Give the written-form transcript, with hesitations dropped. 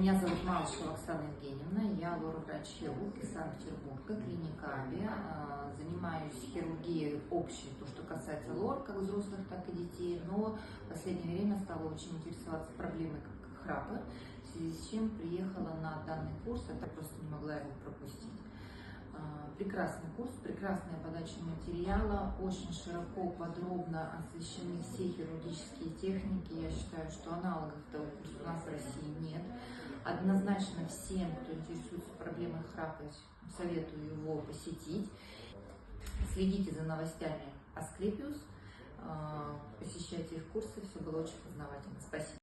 Меня зовут Малышева Оксана Евгеньевна, я лор-врач-хирург из Санкт-Петербурга, клиника Авиа. Занимаюсь хирургией общей, то, что касается лор, как взрослых, так и детей, но в последнее время стала очень интересоваться проблемой храпа, в связи с чем приехала на данный курс, я так просто не могла его пропустить. Прекрасный курс, прекрасная подача материала, очень широко, подробно освещены все хирургические техники. Я считаю, что аналогов этого курса у нас в России нет. Однозначно всем, кто интересуется проблемой храпа, советую его посетить. Следите за новостями Асклепиус, посещайте их курсы, все было очень познавательно. Спасибо.